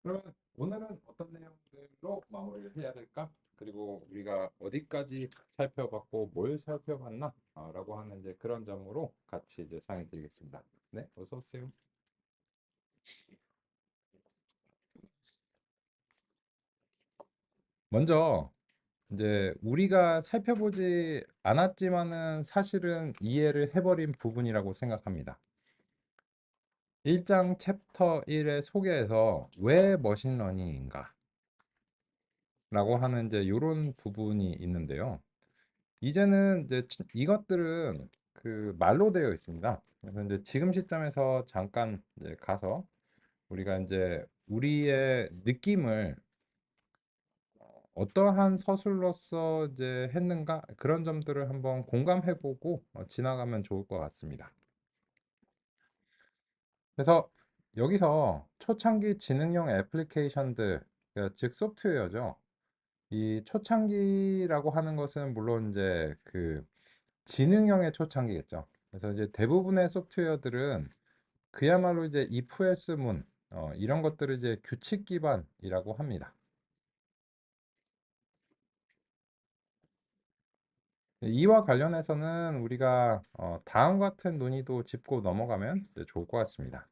그러면 오늘은 어떤 내용들로 마무리를 해야 될까? 그리고 우리가 어디까지 살펴봤고 뭘 살펴봤나? 라고 하는 이제 그런 점으로 같이 이제 상의 드리겠습니다. 네, 어서 오세요. 먼저 이제 우리가 살펴보지 않았지만은 사실은 이해를 해버린 부분이라고 생각합니다. 1장 챕터 1의 소개에서 왜 머신러닝인가? 라고 하는 이제 이런 부분이 있는데요. 이제는 이제 이것들은 그 말로 되어 있습니다. 그래서 이제 지금 시점에서 잠깐 이제 가서 우리가 이제 우리의 느낌을 어떠한 서술로서 이제 했는가 그런 점들을 한번 공감해보고 지나가면 좋을 것 같습니다. 그래서 여기서 초창기 지능형 애플리케이션들, 즉 소프트웨어죠. 이 초창기라고 하는 것은 물론 이제 그 지능형의 초창기겠죠. 그래서 이제 대부분의 소프트웨어들은 그야말로 이제 if else 문 이런 것들을 이제 규칙 기반이라고 합니다. 이와 관련해서는 우리가 다음 같은 논의도 짚고 넘어가면 이제 좋을 것 같습니다.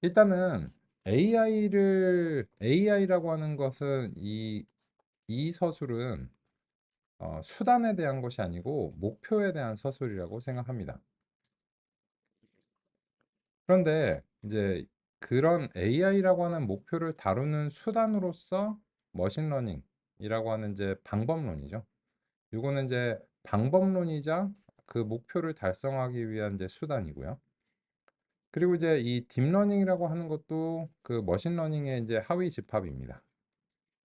일단은 AI라고 하는 것은 이 서술은 수단에 대한 것이 아니고 목표에 대한 서술이라고 생각합니다. 그런데 이제 그런 AI라고 하는 목표를 다루는 수단으로서 머신러닝이라고 하는 이제 방법론이죠. 이거는 이제 방법론이자 그 목표를 달성하기 위한 이제 수단이고요. 그리고 이제 이 딥러닝이라고 하는 것도 그 머신러닝의 이제 하위 집합입니다.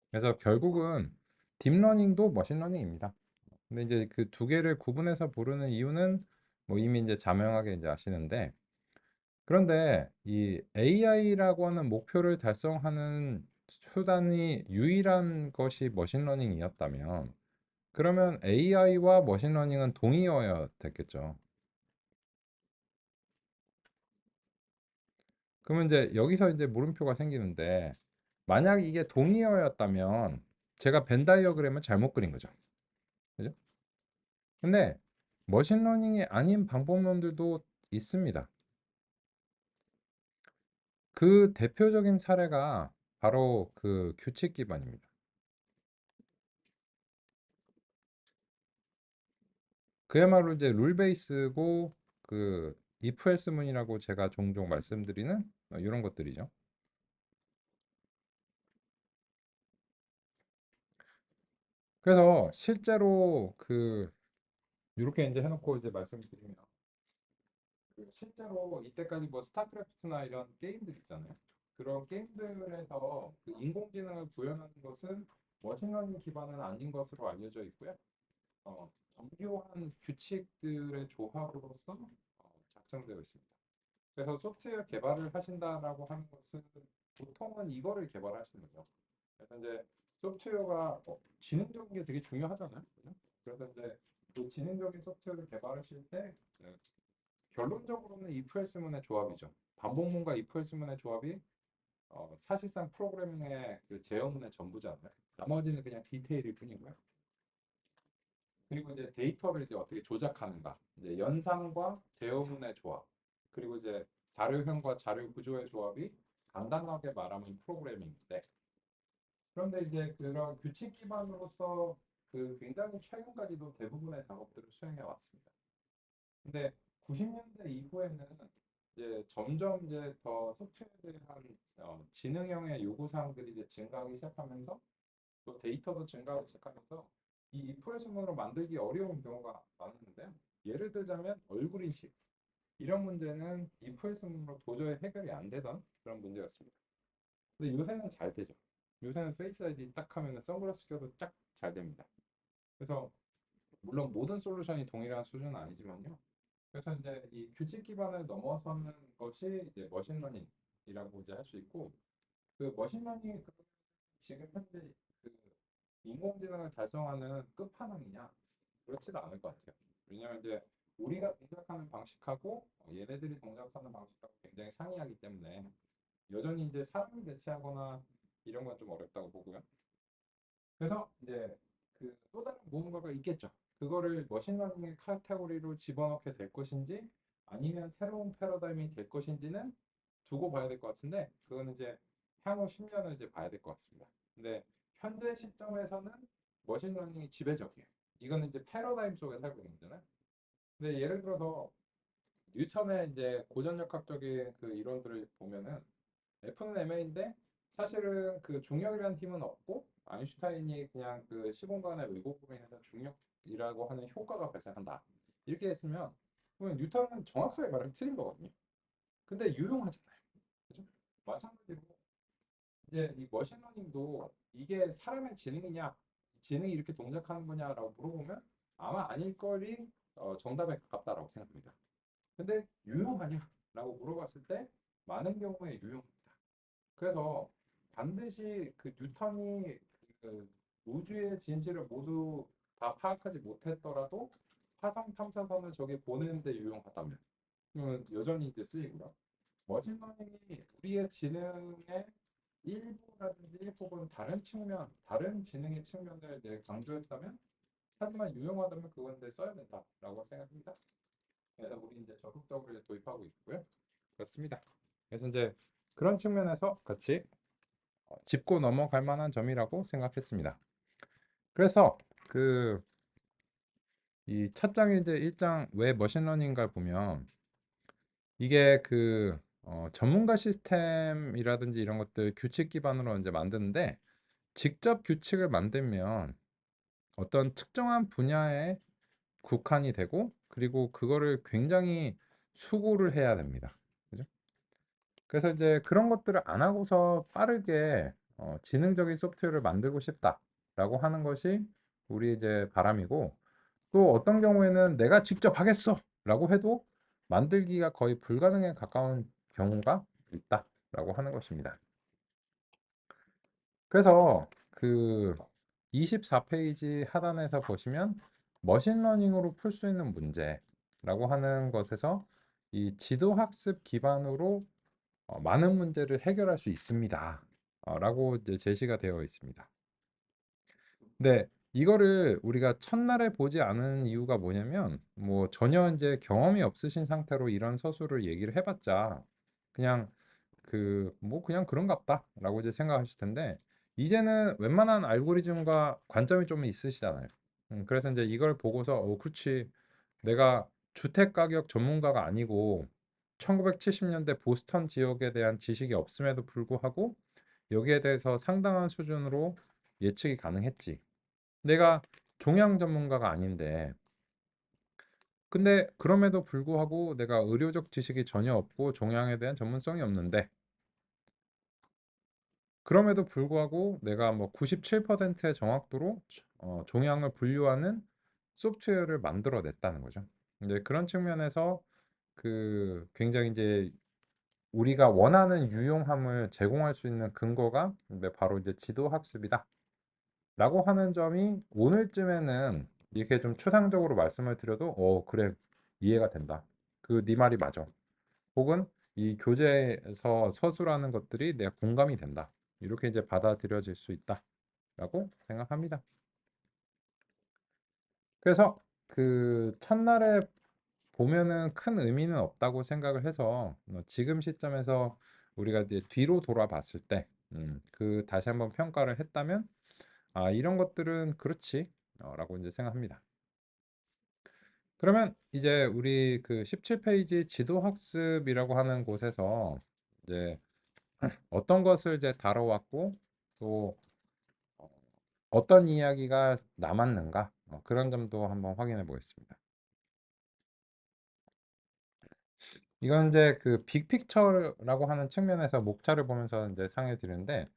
그래서 결국은 딥러닝도 머신러닝입니다. 근데 이제 그 두 개를 구분해서 부르는 이유는 뭐 이미 이제 자명하게 이제 아시는데, 그런데 이 AI라고 하는 목표를 달성하는 수단이 유일한 것이 머신러닝이었다면 그러면 AI와 머신러닝은 동의어야 됐겠죠. 그러면 이제 여기서 이제 물음표가 생기는데, 만약 이게 동의어였다면 제가 벤 다이어그램을 잘못 그린 거죠. 그죠? 근데 머신러닝이 아닌 방법론들도 있습니다. 그 대표적인 사례가 바로 그 규칙 기반입니다. 그야말로 이제 룰 베이스고 그 if else 문이라고 제가 종종 말씀드리는 이런 것들이죠. 그래서 실제로 그 이렇게 이제 해놓고 이제 말씀드리면, 그 실제로 이때까지 뭐 스타크래프트나 이런 게임들 있잖아요. 그런 게임들에서 그 인공지능을 구현하는 것은 머신러닝 기반은 아닌 것으로 알려져 있고요. 정교한 규칙들의 조합으로서 작성되어 있습니다. 그래서 소프트웨어 개발을 하신다라고 하는 것은 보통은 이거를 개발하시는 거죠. 그래서 이제 소프트웨어가 지능적인 게 되게 중요하잖아요. 그죠? 그래서 이제 그 지능적인 소프트웨어를 개발하실 때 결론적으로는 if else문의 조합이죠. 반복문과 if else문의 조합이 사실상 프로그래밍의 그 제어문의 전부잖아요. 나머지는 그냥 디테일일 뿐이고요. 그리고 이제 데이터를 이제 어떻게 조작하는가, 이제 연산과 제어문의 조합, 그리고 이제 자료형과 자료 구조의 조합이 간단하게 말하면 프로그래밍인데, 그런데 이제 그런 규칙 기반으로서 그 굉장히 최근까지도 대부분의 작업들을 수행해 왔습니다. 근데 90년대 이후에는 이제 점점 이제 더 소프트웨어에 대한 지능형의 요구사항들이 이제 증가하기 시작하면서 또 데이터도 증가하기 시작하면서 이 인프레션으로 만들기 어려운 경우가 많은데, 예를 들자면 얼굴 인식 이런 문제는 인프레션으로 도저히 해결이 안 되던 그런 문제였습니다. 근데 요새는 잘 되죠. 요새는 페이스 아이디 딱 하면 선글라스 껴도 쫙 잘 됩니다. 그래서 물론 모든 솔루션이 동일한 수준은 아니지만요. 그래서 이제 이 규칙 기반을 넘어서는 것이 이제 머신러닝이라고 이제 할 수 있고, 그 머신러닝이 지금 현재 그 인공지능을 달성하는 끝판왕이냐? 그렇지도 않을 것 같아요. 왜냐하면 이제 우리가 동작하는 방식하고 얘네들이 동작하는 방식하고 굉장히 상이하기 때문에 여전히 이제 사람을 대체하거나 이런 건 좀 어렵다고 보고요. 그래서 이제 그 또 다른 무언가가 있겠죠. 그거를 머신러닝의 카테고리로 집어넣게 될 것인지 아니면 새로운 패러다임이 될 것인지는 두고 봐야 될 것 같은데 그거는 이제 향후 10년을 이제 봐야 될 것 같습니다. 근데 현재 시점에서는 머신러닝이 지배적이에요. 이거는 이제 패러다임 속에 살고 있는 거잖아요. 근데 예를 들어서 뉴턴의 이제 고전역학적인 그 이론들을 보면은 F는 MA인데 사실은 그 중력이라는 힘은 없고 아인슈타인이 그냥 그 시공간의 왜곡으로 인해서 중력이라고 하는 효과가 발생한다. 이렇게 했으면 그러면 뉴턴은 정확하게 말하면 틀린 거거든요. 근데 유용하잖아요. 그죠? 마찬가지로 이제 이 머신러닝도 이게 사람의 지능이냐, 지능이 이렇게 동작하는 거냐라고 물어보면 아마 아닐 거리 정답에 가깝다라고 생각합니다. 근데 유용하냐라고 물어봤을 때 많은 경우에 유용합니다. 그래서 반드시 그 뉴턴이 그 우주의 진실을 모두 다 파악하지 못했더라도 화성 탐사선을 저기 보내는데 유용하다면 여전히 이제 쓰이고요. 머신러닝이 우리의 지능의 일부라든지 혹은 다른 측면, 다른 지능의 측면을 이제 강조했다면 하지만 유용하다면 그건 이제 써야 된다라고 생각합니다. 그래서 우리 이제 적극적으로 이제 도입하고 있고요. 그렇습니다. 그래서 이제 그런 측면에서 같이 짚고 넘어갈 만한 점이라고 생각했습니다. 그래서 그 이 첫 장에 이제 1장 왜 머신러닝가 보면 이게 그 전문가 시스템이라든지 이런 것들 규칙 기반으로 이제 만드는데 직접 규칙을 만들면 어떤 특정한 분야에 국한이 되고 그리고 그거를 굉장히 수고를 해야 됩니다. 그죠? 그래서 이제 그런 것들을 안 하고서 빠르게 지능적인 소프트웨어를 만들고 싶다라고 하는 것이 우리 이제 바람이고 또 어떤 경우에는 내가 직접 하겠어라고 해도 만들기가 거의 불가능에 가까운 경우가 있다라고 하는 것입니다. 그래서 그 24페이지 하단에서 보시면 머신러닝으로 풀 수 있는 문제라고 하는 것에서 이 지도학습 기반으로 많은 문제를 해결할 수 있습니다. 라고 이제 제시가 되어 있습니다. 근데 이거를 우리가 첫날에 보지 않은 이유가 뭐냐면 뭐 전혀 이제 경험이 없으신 상태로 이런 서술을 얘기를 해봤자 그냥 그 뭐 그냥 그런갑다라고 이제 생각하실 텐데 이제는 웬만한 알고리즘과 관점이 좀 있으시잖아요. 그래서 이제 이걸 보고서 그렇지 내가 주택 가격 전문가가 아니고 1970년대 보스턴 지역에 대한 지식이 없음에도 불구하고 여기에 대해서 상당한 수준으로 예측이 가능했지. 내가 종양 전문가가 아닌데 근데 그럼에도 불구하고 내가 의료적 지식이 전혀 없고 종양에 대한 전문성이 없는데 그럼에도 불구하고 내가 뭐 97%의 정확도로 종양을 분류하는 소프트웨어를 만들어냈다는 거죠. 근데 그런 측면에서 그 굉장히 이제 우리가 원하는 유용함을 제공할 수 있는 근거가 바로 이제 지도학습이다. 라고 하는 점이 오늘쯤에는 이렇게 좀 추상적으로 말씀을 드려도 그래 이해가 된다. 그 네 말이 맞아. 혹은 이 교재에서 서술하는 것들이 내가 공감이 된다. 이렇게 이제 받아들여질 수 있다라고 생각합니다. 그래서 그 첫날에 보면은 큰 의미는 없다고 생각을 해서 지금 시점에서 우리가 이제 뒤로 돌아봤을 때 그 다시 한번 평가를 했다면 이런 것들은 그렇지 라고 이제 생각합니다. 그러면 이제 우리 그 17페이지 지도학습이라고 하는 곳에서 이제 어떤 것을 이제 다뤄왔고 또 어떤 이야기가 남았는가 그런 점도 한번 확인해 보겠습니다. 이건 이제 그 빅픽처라고 하는 측면에서 목차를 보면서 이제 상해 드리는데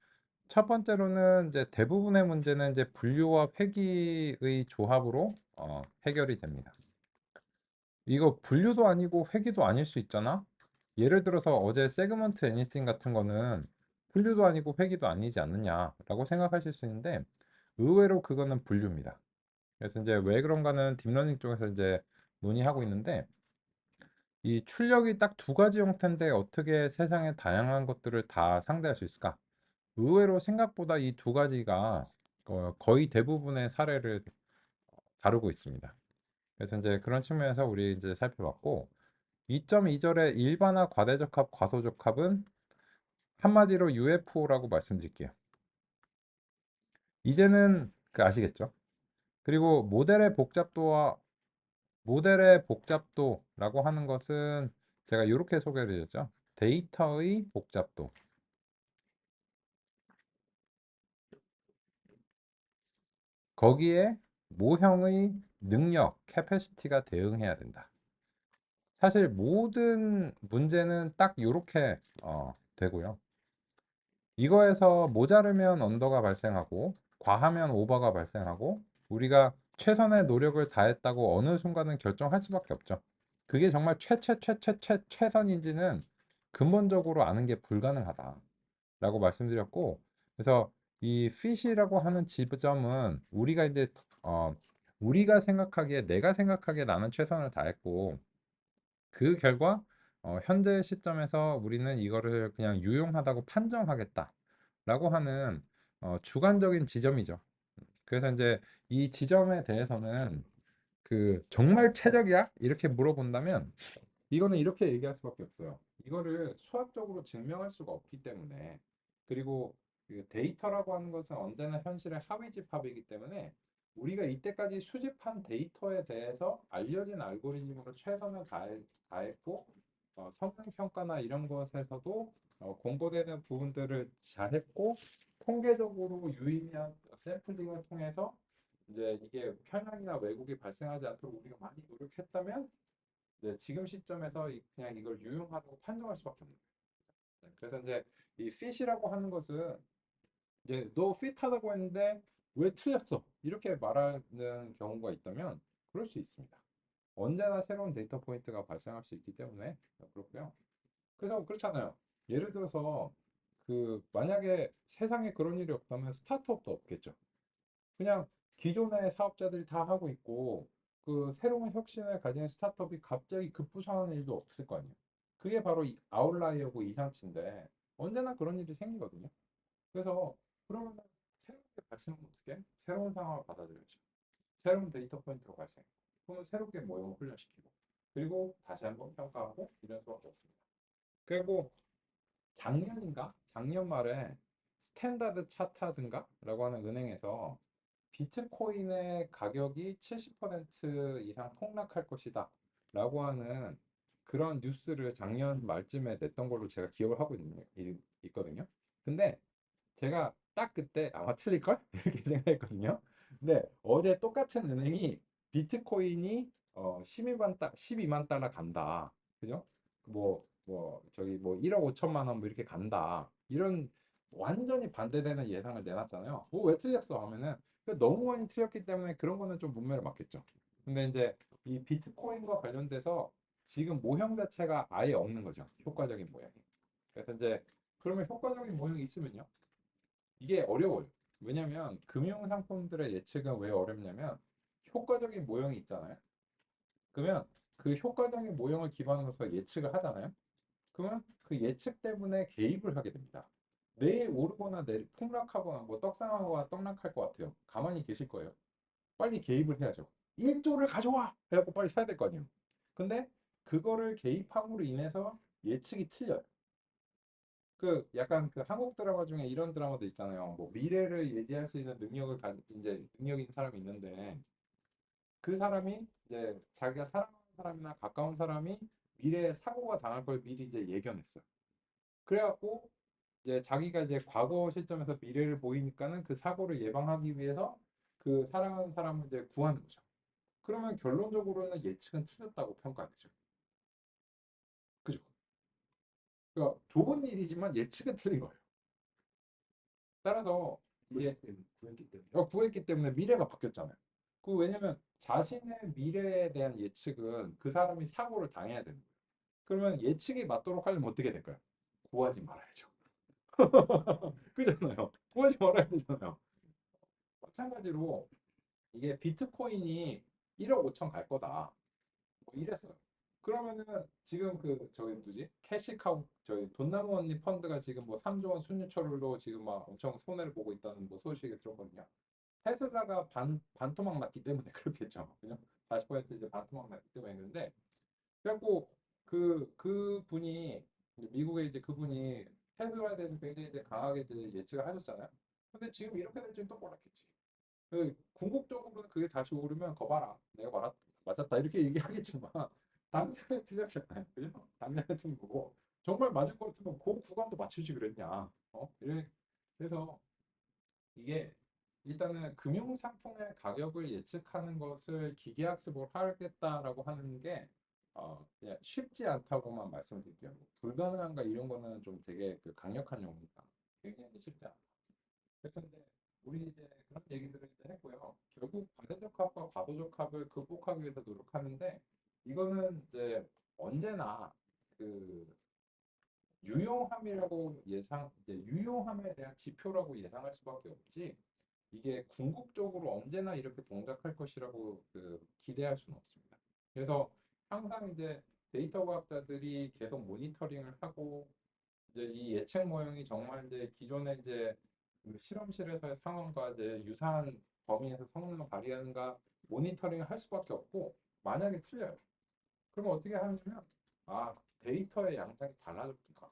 첫 번째로는 이제 대부분의 문제는 이제 분류와 회귀의 조합으로 해결이 됩니다. 이거 분류도 아니고 회귀도 아닐 수 있잖아. 예를 들어서 어제 세그먼트 애니띵 같은 거는 분류도 아니고 회귀도 아니지 않느냐라고 생각하실 수 있는데 의외로 그거는 분류입니다. 그래서 이제 왜 그런가는 딥러닝 쪽에서 이제 논의하고 있는데 이 출력이 딱 두 가지 형태인데 어떻게 세상의 다양한 것들을 다 상대할 수 있을까? 의외로 생각보다 이 두 가지가 거의 대부분의 사례를 다루고 있습니다. 그래서 이제 그런 측면에서 우리 이제 살펴봤고 2.2절의 일반화 과대적합 과소적합은 한마디로 UFO라고 말씀드릴게요. 이제는 그 아시겠죠? 그리고 모델의 복잡도라고 하는 것은 제가 이렇게 소개를 드렸죠. 데이터의 복잡도. 거기에 모형의 능력, 캐패시티가 대응해야 된다. 사실 모든 문제는 딱 이렇게 되고요. 이거에서 모자르면 언더가 발생하고 과하면 오버가 발생하고 우리가 최선의 노력을 다했다고 어느 순간은 결정할 수밖에 없죠. 그게 정말 최선인지는 근본적으로 아는 게 불가능하다라고 말씀드렸고 그래서 이 fit이라고 하는 지점은 우리가 이제 어, 우리가 생각하기에 내가 생각하기에 나는 최선을 다했고 그 결과 현재 시점에서 우리는 이거를 그냥 유용하다고 판정하겠다라고 하는 주관적인 지점이죠. 그래서 이제 이 지점에 대해서는 그 정말 최적이야? 이렇게 물어본다면 이거는 이렇게 얘기할 수밖에 없어요. 이거를 수학적으로 증명할 수가 없기 때문에 그리고 그 데이터라고 하는 것은 언제나 현실의 하위집합이기 때문에 우리가 이때까지 수집한 데이터에 대해서 알려진 알고리즘으로 최선을 다했고 성능 평가나 이런 것에서도 공고되는 부분들을 잘했고 통계적으로 유의미한 샘플링을 통해서 이제 이게 편향이나 왜곡이 발생하지 않도록 우리가 많이 노력했다면 네, 지금 시점에서 그냥 이걸 유용하다고 판정할 수밖에 없는 거예요. 네, 그래서 이제 이 fit이라고 하는 것은 이제 너 fit하다고 했는데 왜 틀렸어? 이렇게 말하는 경우가 있다면 그럴 수 있습니다. 언제나 새로운 데이터 포인트가 발생할 수 있기 때문에 그렇고요. 그래서 그렇잖아요. 예를 들어서 그 만약에 세상에 그런 일이 없다면 스타트업도 없겠죠. 그냥 기존의 사업자들이 다 하고 있고 그 새로운 혁신을 가진 스타트업이 갑자기 급부상하는 일도 없을 거 아니에요. 그게 바로 아웃라이어고 이상치인데 언제나 그런 일이 생기거든요. 그래서 그러면 새롭게 발생하면 어떻게? 새로운 상황을 받아들여야죠. 새로운 데이터 포인트로 발생. 그러면 새롭게 모형을 훈련시키고 그리고 다시 한번 평가하고 이런 수밖에 없습니다. 그리고 작년인가? 작년 말에 스탠다드 차트든가라고 하는 은행에서 비트코인의 가격이 70% 이상 폭락할 것이다 라고 하는 그런 뉴스를 작년 말쯤에 냈던 걸로 제가 기억을 하고 있거든요. 근데 제가 딱 그때 아마 틀릴걸? 이렇게 생각했거든요. 근데 어제 똑같은 은행이 비트코인이 12만 달러 간다. 그죠? 저기 뭐 1억 5천만 원 뭐 이렇게 간다. 이런 완전히 반대되는 예상을 내놨잖아요. 뭐 왜 틀렸어 하면은 너무 많이 틀렸기 때문에 그런 거는 좀 문매를 맞겠죠. 근데 이제 이 비트코인과 관련돼서 지금 모형 자체가 아예 없는 거죠. 효과적인 모양이. 그래서 이제 그러면 효과적인 모형이 있으면요. 이게 어려워요. 왜냐면 금융 상품들의 예측은 왜 어렵냐면 효과적인 모형이 있잖아요. 그러면 그 효과적인 모형을 기반으로 해서 예측을 하잖아요. 그러면 그 예측 때문에 개입을 하게 됩니다. 내일 오르거나 내일 폭락하거나 뭐 떡상하거나 떡락할 것 같아요. 가만히 계실 거예요. 빨리 개입을 해야죠. 1조를 가져와! 해갖고 빨리 사야 될 거 아니에요. 근데 그거를 개입함으로 인해서 예측이 틀려요. 그 약간 그 한국 드라마 중에 이런 드라마도 있잖아요. 뭐 미래를 예지할 수 있는 능력을 가진 이제 능력 있는 사람이 있는데 그 사람이 이제 자기가 사랑하는 사람이나 가까운 사람이 미래에 사고가 당할 걸 미리 이제 예견했어요. 그래갖고 이제 자기가 이제 과거 시점에서 미래를 보이니까는 그 사고를 예방하기 위해서 그 사랑하는 사람을 이제 구하는 거죠. 그러면 결론적으로는 예측은 틀렸다고 평가되죠. 그죠? 그러니까 좋은 일이지만 예측은 틀린 거예요. 따라서 이게 구했기 때문에 미래가 바뀌었잖아요. 그 왜냐면 자신의 미래에 대한 예측은 그 사람이 사고를 당해야 되는 거예요. 그러면 예측이 맞도록 하려면 어떻게 될까요? 구하지 말아야죠. 그잖아요. 구하지 말아야 되잖아요. 마찬가지로 이게 비트코인이 1억 5천 갈 거다. 뭐 이랬어요. 그러면은 지금 그 저기 누구지? 캐시카우 저희 돈나무 언니 펀드가 지금 뭐 3조 원 순유철로 지금 막 엄청 손해를 보고 있다는 뭐 소식이 들었거든요. 테슬라가 반토막 났기 때문에 그렇겠죠. 그죠? 40% 이제 반토막 났기 때문에 했는데 그래갖고 그 분이 미국에 이제 그분이 테슬라에 대해서 굉장히 이제 강하게 이제 예측을 하셨잖아요. 근데 지금 이렇게 될지는 또 몰랐겠지. 궁극적으로는 그게 다시 오르면 거봐라. 내가 맞았다. 이렇게 얘기하겠지만 당장에 틀렸잖아요. 그죠? 당장에 틀린 거고. 정말 맞을 것 같으면 그 구간도 맞추지 그랬냐. 그래서 이게 일단은 금융상품의 가격을 예측하는 것을 기계학습을 하겠다라고 하는 게 그냥 쉽지 않다고만 말씀드릴게요. 뭐 불가능한가 이런 거는 좀 되게 그 강력한 용어니까 굉장히 쉽지 않다. 그래서 이제 우리 이제 그런 얘기들을 이제 했고요. 결국 반대적 합과 과소적 합을 극복하기 위해서 노력하는데 이거는 이제 언제나 그 유용함이라고 이제 유용함에 대한 지표라고 예상할 수밖에 없지. 이게 궁극적으로 언제나 이렇게 동작할 것이라고 기대할 수는 없습니다. 그래서 항상 이제 데이터 과학자들이 계속 모니터링을 하고 이제 이 예측 모형이 정말 이제 기존의 이제 그 실험실에서의 상황과 이제 유사한 범위에서 성능을 발휘하는가 모니터링을 할 수밖에 없고 만약에 틀려요. 그럼 어떻게 하냐면 아 데이터의 양상이 달라졌구나.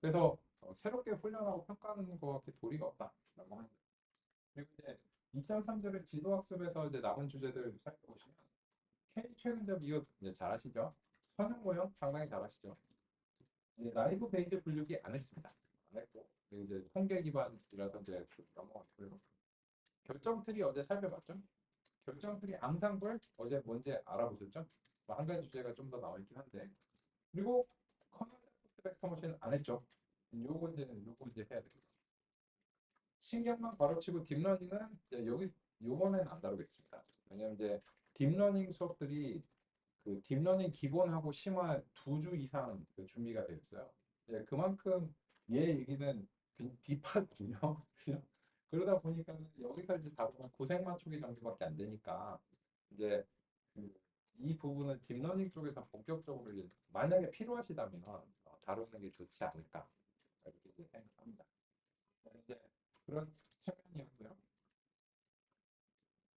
그래서 새롭게 훈련하고 평가하는 거밖에 도리가 없다라고 하는 거예요. 그리고 이제 2.3절의 지도학습에서 이제 남은 주제들 살펴보시면 K 최근접 이거 이제 잘 아시죠? 선형 모형 상당히 잘 아시죠? 이제 라이브 베이스 분류기 안 했습니다. 안 했고 그리고 이제 통계 기반이라서 이제 넘어갔고요. 결정 트리 어제 살펴봤죠? 결정 트리 앙상블 어제 뭔지 알아보셨죠? 뭐한 가지 주제가 좀 더 나와 있긴 한데 그리고 커널 벡터 머신 안 했죠? 요거 이제 해야 됩니다. 신경만 바로치고 딥러닝은 이제 여기 요번엔 안 다루겠습니다. 왜냐면 이제 딥러닝 수업들이 그 딥러닝 기본하고 심화 2주 이상 그 준비가 되어 있어요. 이제 그만큼 얘 얘기는 딥하거든요. 그죠? 그러다 보니까 여기서 이제 다루면 구색만 초기 정도밖에 안 되니까 이제 이 부분은 딥러닝 쪽에서 본격적으로 이제 만약에 필요하시다면 다루는 게 좋지 않을까 이렇게 이제 생각합니다. 이제 그런 측면이었고요.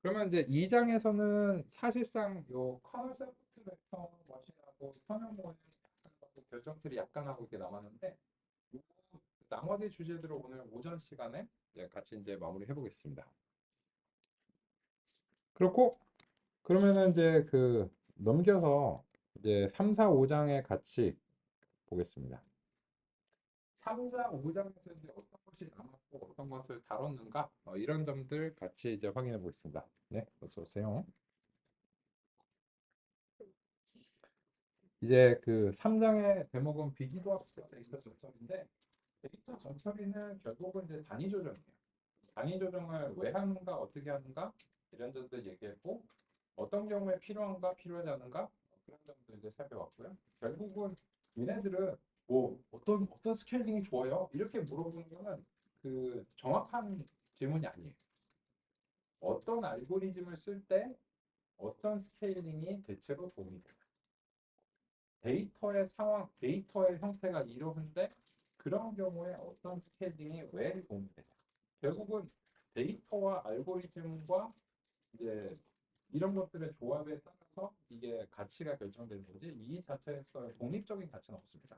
그러면 이제 2장에서는 사실상 요 커널 세프트 벡터 머신하고 선형 모형 약간 하고 결정틀이 약간 하고 이렇게 남았는데 요 나머지 주제들을 오늘 오전 시간에 이제 같이 이제 마무리해 보겠습니다. 그렇고 그러면은 이제 넘겨서 이제 3, 4, 5장에 같이 보겠습니다. 3, 4, 5장에서 이제 어떤 것이 남았고 어떤 것을 다뤘는가 이런 점들 같이 이제 확인해 보겠습니다. 네, 어서 오세요. 이제 3장의 대목은 비지도학습과 데이터 전처리인데 데이터 전처리는 결국은 이제 단위 조정이에요. 단위 조정을 왜 하는가 어떻게 하는가 이런 점들 얘기했고 어떤 경우에 필요한가 필요하지 않은가 그런 점들 이제 살펴봤고요. 결국은 얘네들은 뭐 어떤 스케일링이 좋아요? 이렇게 물어보는 거는 정확한 질문이 아니에요. 어떤 알고리즘을 쓸 때 어떤 스케일링이 대체로 도움이 돼요. 데이터의 상황, 데이터의 형태가 이러한데 그런 경우에 어떤 스케일링이 왜 도움이 되냐. 결국은 데이터와 알고리즘과 이제 이런 것들의 조합에 따라서 이게 가치가 결정되는 거지 이 자체에서 독립적인 가치는 없습니다.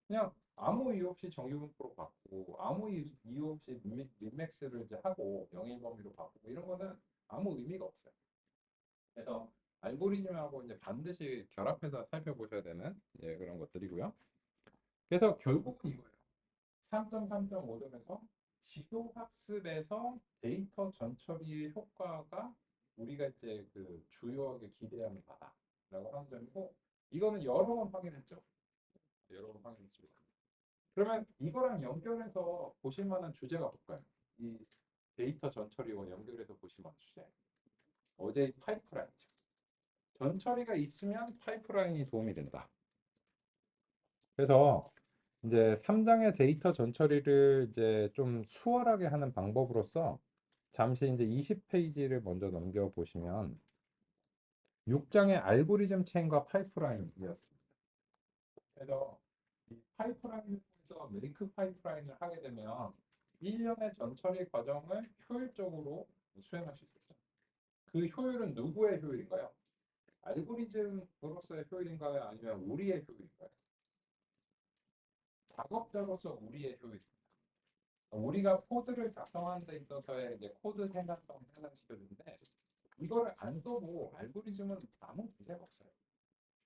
그냥 아무 이유 없이 정규분포로 바꾸고 아무 이유 없이 민맥스를 이제 하고 영일 범위로 바꾸고 이런 거는 아무 의미가 없어요. 그래서 알고리즘하고 이제 반드시 결합해서 살펴보셔야 되는 그런 것들이고요. 그래서 결국은 이거예요. 3.3.5점에서 지도학습에서 데이터 전처리의 효과가 우리가 이제 주요하게 기대하는 바다라고 하는 점이고 이거는 여러 번 확인했죠. 여러 번 확인했습니다. 그러면 이거랑 연결해서 보실 만한 주제가 볼까요? 이 데이터 전처리와 연결해서 보실 만한 주제. 어제의 파이프라인이죠. 전처리가 있으면 파이프라인이 도움이 된다. 그래서 이제 3장의 데이터 전처리를 이제 좀 수월하게 하는 방법으로서 잠시 이제 20페이지를 먼저 넘겨 보시면 6장의 알고리즘 체인과 파이프라인이었습니다. 그래서 이 파이프라인을 통해서 메이크 파이프라인을 하게 되면 일련의 전처리 과정을 효율적으로 수행할 수 있었죠. 그 효율은 누구의 효율인가요? 알고리즘으로서의 효율인가요? 아니면 우리의 효율인가요? 작업자로서 우리의 효율입니다. 우리가 코드를 작성하는 데 있어서의 이제 코드 생산성을 향상시켜주는데 이거를 안 써도 알고리즘은 아무 문제가 없어요.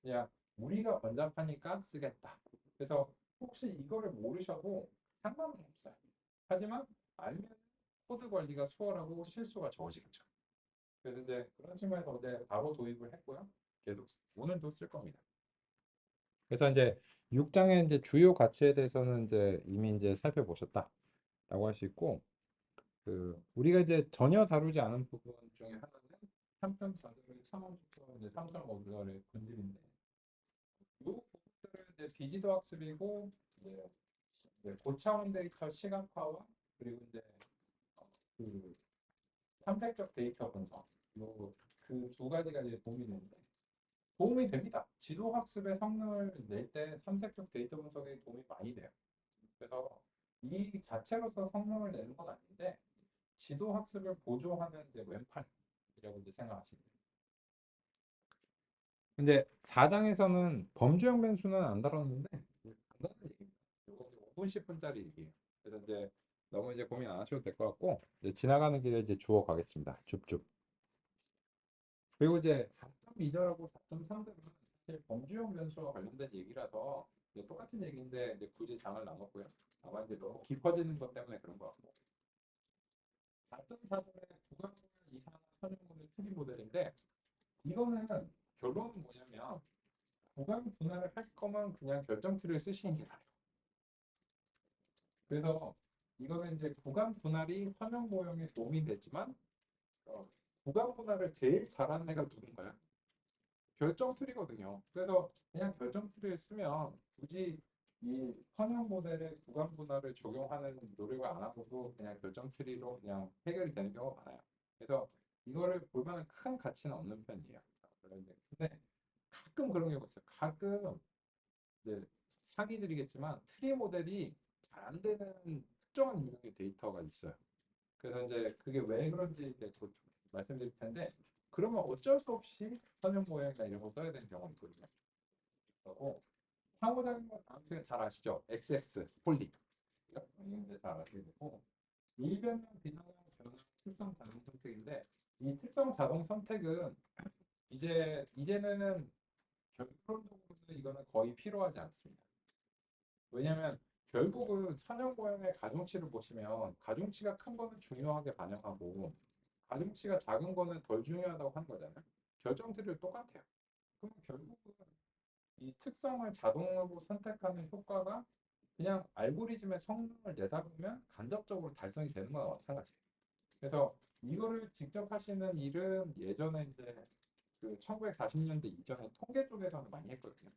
그냥 우리가 번잡하니까 쓰겠다. 그래서 혹시 이거를 모르셔도 상관은 없어요. 하지만 알면 코드 관리가 수월하고 실수가 적어지겠죠. 그래서 이제 그런 측면에서 어제 바로 도입을 했고요. 계속 오늘도 쓸 겁니다. 그래서 이제 6장의 이제 주요 가치에 대해서는 이제 이미 이제 살펴보셨다라고 할 수 있고, 그 우리가 이제 전혀 다루지 않은 부분 중에 하나는 3.4절의 참원주소 이제 3.5절의 본질인데, 이 부분들은 이제 비지도 학습이고 이제 고차원 데이터 시각화와 그리고 이제 그 탐색적 데이터 분석 그 두 가지가 이제 도움이 되는데 도움이 됩니다. 지도 학습의 성능을 낼 때 탐색적 데이터 분석에 도움이 많이 돼요. 그래서 이 자체로서 성능을 내는 건 아닌데 지도 학습을 보조하는 이제 왼팔이라고 이제 생각하시면 돼요. 근데 4장에서는 범주형 변수는 안 다뤘는데 간단한 얘기입니다. 이거 5분 10분짜리 얘기예요. 그래서 이제 너무 이제 고민 안 하셔도 될 것 같고 이제 지나가는 길에 이제 주워 가겠습니다. 줍줍. 그리고 이제 4.2절하고 4.3절은 사실 범주형 변수와 관련된 얘기라서 이제 똑같은 얘기인데 이제 굳이 장을 나눴고요. 아마 이제 너무 깊어지는 것 때문에 그런 것 같고 4.4절의 구간별 이산화 선형모델 트리 모델인데 이거는 결론은 뭐냐면 구간 분할을 할 거면 그냥 결정치를 쓰시는 게 나아요. 그래서 이거는 이제 구간 분할이 선형 모형에 도움이 되지만 어, 구간 분할을 제일 잘하는 애가 누군가요? 결정 트리거든요. 그래서 그냥 결정 트리를 쓰면 굳이 이 선형 모델의 구간 분할을 적용하는 노력을 안 하고도 그냥 결정 트리로 그냥 해결이 되는 경우가 많아요. 그래서 이거를 보면 큰 가치는 없는 편이에요. 근데 가끔 그런 경우가 있어요. 가끔 이제 사기들이겠지만 트리 모델이 잘 안 되는 특정한 유형의 데이터가 있어요. 그래서 이제 그게 왜 그런지 이제 곧 말씀드릴 텐데 그러면 어쩔 수 없이 선형 모형이나 이런 거 써야 되는 경우가 있거든요. 그리고 상호작용 다음 시간 잘 아시죠? XX 폴리 이런데 잘 아시게 되고 일변형, 비정형, 변형, 특성 자동 선택인데 이 특성 자동 선택은 이제는 결론적으로는 이거는 거의 필요하지 않습니다. 왜냐하면 결국은 선형 모형의 가중치를 보시면 가중치가 큰 거는 중요하게 반영하고 가중치가 작은 거는 덜 중요하다고 하는 거잖아요. 결정들이 똑같아요. 그럼 결국은 이 특성을 자동으로 선택하는 효과가 그냥 알고리즘의 성능을 내다 보면 간접적으로 달성이 되는 거나 마찬가지예요. 그래서 이거를 직접 하시는 일은 예전에 이제 그 1940년대 이전에 통계 쪽에서는 많이 했거든요.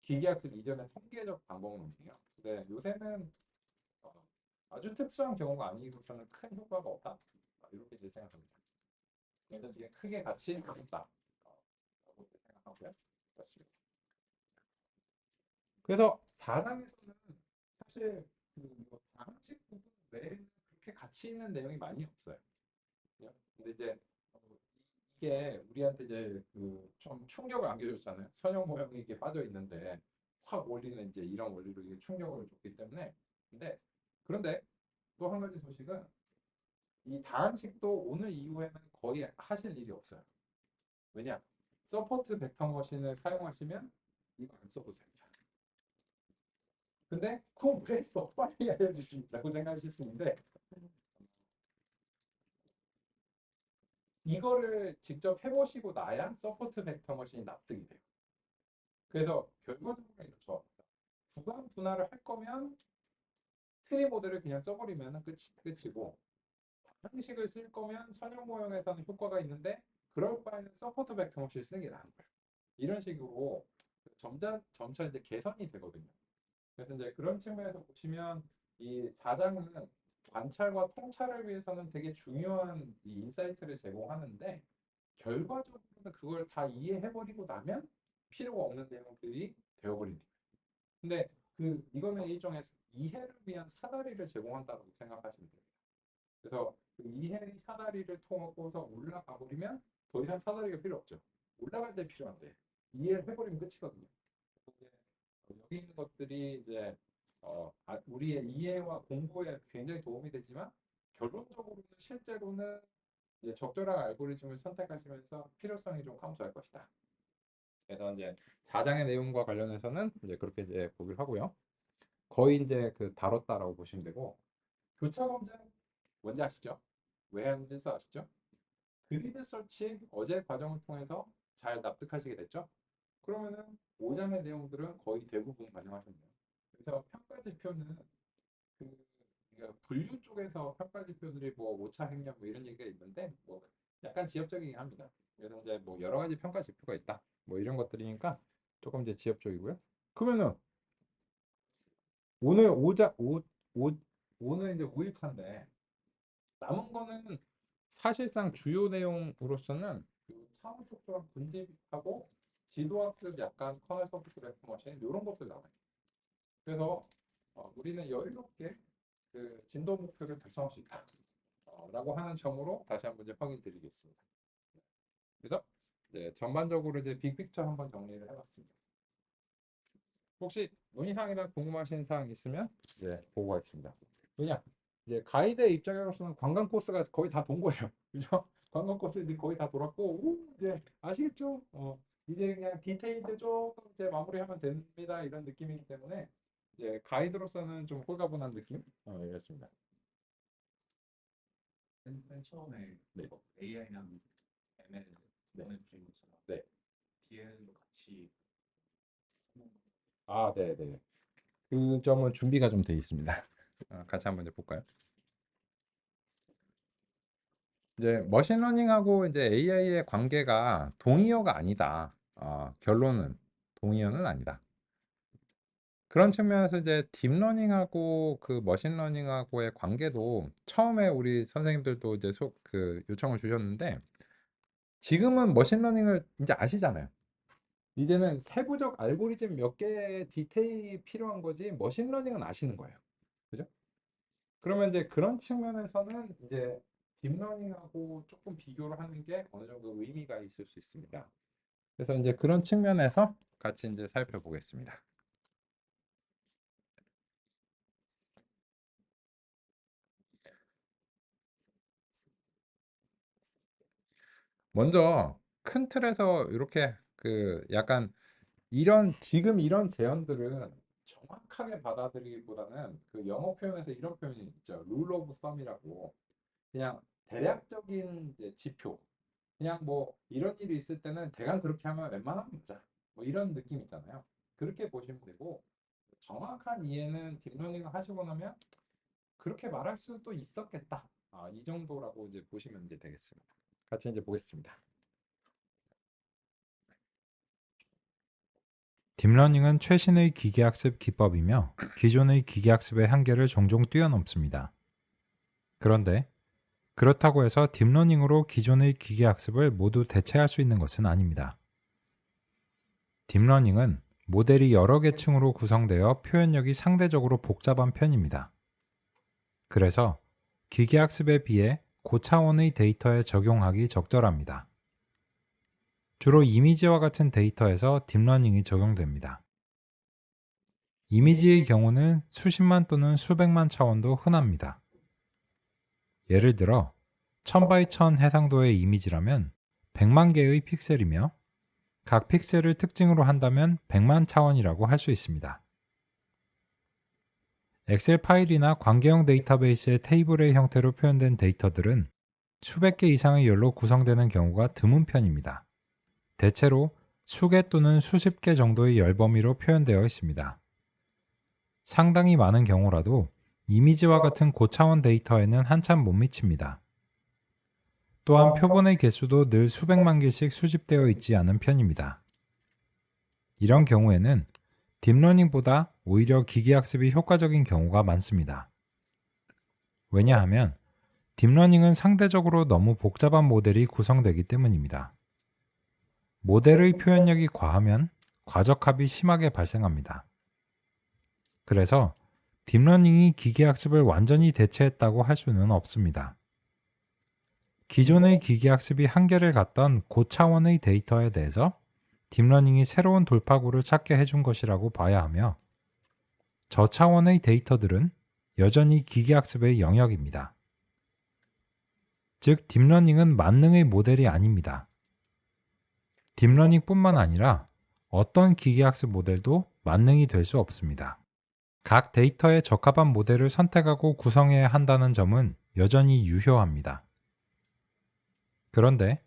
기계학습 이전에 통계적 방법론이에요. 근데 요새는 어, 아주 특수한 경우가 아니고서는 큰 효과가 없다. 이렇게 이제 생각합니다. 그래서 이게 크게 같이 있다. 라고 생각하고요. 그렇습니다. 그래서 4강에서는 사실 그뭐 방식 부분 외에는 그렇게 가치 있는 내용이 많이 없어요. 그죠? 근데 이제 어, 이게 우리한테 이제 그 좀 충격을 안겨줬잖아요. 선형 모형이 이렇게 빠져 있는데 확 올리는 이제 이런 원리로 이게 충격을 줬기 때문에. 그런데 또 한 가지 소식은 이 다항식도 오늘 이후에는 거의 하실 일이 없어요. 왜냐? 서포트 벡터 머신을 사용하시면 이거 안 써도 됩니다. 근데 그럼 왜 써? 빨리 알려주신다고 생각하실 수 있는데 이거를 직접 해보시고 나야 서포트 벡터 머신이 납득이 돼요. 그래서 결과적으로 이렇죠. 구간 분할을 할 거면 트리 모델을 그냥 써버리면 끝이고 방식을 쓸 거면 선형 모형에서는 효과가 있는데 그럴 바에는 서포트 벡터 머신을 쓰는 게 나은 거예요. 이런 식으로 점차 이제 개선이 되거든요. 그래서 이제 그런 측면에서 보시면 이 4장은 관찰과 통찰을 위해서는 되게 중요한 이 인사이트를 제공하는데 결과적으로는 그걸 다 이해해버리고 나면 필요가 없는 내용들이 되어버린다. 근데 이거는 일종의 이해를 위한 사다리를 제공한다고 생각하시면 됩니다. 그래서 그 이해의 사다리를 통해서 올라가 버리면 더 이상 사다리가 필요 없죠. 올라갈 때 필요한데 이해를 해버리면 끝이거든요. 이제 여기 있는 것들이 이제 우리의 이해와 공부에 굉장히 도움이 되지만 결론적으로는 실제로는 이제 적절한 알고리즘을 선택하시면서 필요성이 좀 감소할 것이다. 그래서 이제 4장의 내용과 관련해서는 이제 그렇게 이제 보기를 하고요. 거의 이제 다뤘다라고 보시면 되고 교차 검증 뭔지 아시죠? 왜 하는지 아시죠? 그리드 서치 어제 과정을 통해서 잘 납득하시게 됐죠? 그러면은 5장의 내용들은 거의 대부분 반영하셨네요. 그래서 평가 지표는 그 그러니까 분류 쪽에서 평가 지표들이 뭐 오차 행렬 뭐 이런 얘기가 있는데 뭐 약간 지엽적이긴 합니다. 그래서 이제 뭐 여러 가지 평가 지표가 있다. 뭐 이런 것들이니까 조금 이제 지엽적이고요. 그러면은 오늘 오 오늘 이제 5일차인데 남은 거는 사실상 주요 내용으로서는 차원 촉수랑 분집하고 지도학습 약간 커널 서비스 레포머신 이런 것들 나와요. 그래서 우리는 여유롭게 진도 목표를 달성할 수 있다. 라고 하는 점으로 다시 한번 이제 확인드리겠습니다. 그래서 이제 전반적으로 이제 빅픽처 한번 정리를 해봤습니다. 혹시 논의사항이나 궁금하신 사항 있으면 이제 보고 가겠습니다. 왜냐 이제 가이드의 입장으로서는 관광 코스가 거의 다 돈 거예요. 그죠? 관광 코스들이 거의 다 돌았고 이제 아시겠죠? 이제 그냥 디테일들 조금 이제 마무리하면 됩니다. 이런 느낌이기 때문에 이제 가이드로서는 좀 홀가분한 느낌? 이렇습니다. 맨 처음에 네. AI랑 ML 네. 보내주신 것처럼 네. DL도 같이 네네. 그 점은 준비가 좀 돼 있습니다. 같이 한번 이제 볼까요? 이제 머신러닝하고 이제 AI의 관계가 동의어가 아니다. 결론은 동의어는 아니다. 그런 측면에서 이제 딥러닝하고 머신러닝하고의 관계도 처음에 우리 선생님들도 이제 요청을 주셨는데 지금은 머신러닝을 이제 아시잖아요. 이제는 세부적 알고리즘 몇 개의 디테일이 필요한 거지 머신러닝은 아시는 거예요. 그죠? 그러면 이제 그런 측면에서는 이제 딥러닝하고 조금 비교를 하는 게 어느 정도 의미가 있을 수 있습니다. 그래서 이제 그런 측면에서 같이 이제 살펴보겠습니다. 먼저 큰 틀에서 이렇게 약간 지금 이런 제언들은 정확하게 받아들이기보다는 영어 표현에서 이런 표현이 있죠. 룰 오브 썸이라고 그냥 대략적인 이제 지표. 그냥 뭐 이런 일이 있을 때는 대강 그렇게 하면 웬만하면 맞아. 뭐 이런 느낌 있잖아요. 그렇게 보시면 되고 정확한 이해는 딥러닝을 하시고 나면 그렇게 말할 수도 있었겠다. 이 정도라고 이제 보시면 이제 되겠습니다. 같이 이제 보겠습니다. 딥러닝은 최신의 기계학습 기법이며 기존의 기계학습의 한계를 종종 뛰어넘습니다. 그런데 그렇다고 해서 딥러닝으로 기존의 기계학습을 모두 대체할 수 있는 것은 아닙니다. 딥러닝은 모델이 여러 계층으로 구성되어 표현력이 상대적으로 복잡한 편입니다. 그래서 기계학습에 비해 고차원의 데이터에 적용하기 적절합니다. 주로 이미지와 같은 데이터에서 딥러닝이 적용됩니다. 이미지의 경우는 수십만 또는 수백만 차원도 흔합니다. 예를 들어 1000x1000 해상도의 이미지라면 100만 개의 픽셀이며 각 픽셀을 특징으로 한다면 100만 차원이라고 할 수 있습니다. 엑셀 파일이나 관계형 데이터베이스의 테이블의 형태로 표현된 데이터들은 수백 개 이상의 열로 구성되는 경우가 드문 편입니다. 대체로 수개 또는 수십 개 정도의 열 범위로 표현되어 있습니다. 상당히 많은 경우라도 이미지와 같은 고차원 데이터에는 한참 못 미칩니다. 또한 표본의 개수도 늘 수백만 개씩 수집되어 있지 않은 편입니다. 이런 경우에는 딥러닝보다 오히려 기계학습이 효과적인 경우가 많습니다. 왜냐하면 딥러닝은 상대적으로 너무 복잡한 모델이 구성되기 때문입니다. 모델의 표현력이 과하면 과적합이 심하게 발생합니다. 그래서 딥러닝이 기계학습을 완전히 대체했다고 할 수는 없습니다. 기존의 기계학습이 한계를 갖던 고차원의 데이터에 대해서 딥러닝이 새로운 돌파구를 찾게 해준 것이라고 봐야 하며, 저차원의 데이터들은 여전히 기계학습의 영역입니다. 즉, 딥러닝은 만능의 모델이 아닙니다. 딥러닝뿐만 아니라 어떤 기계학습 모델도 만능이 될 수 없습니다. 각 데이터에 적합한 모델을 선택하고 구성해야 한다는 점은 여전히 유효합니다. 그런데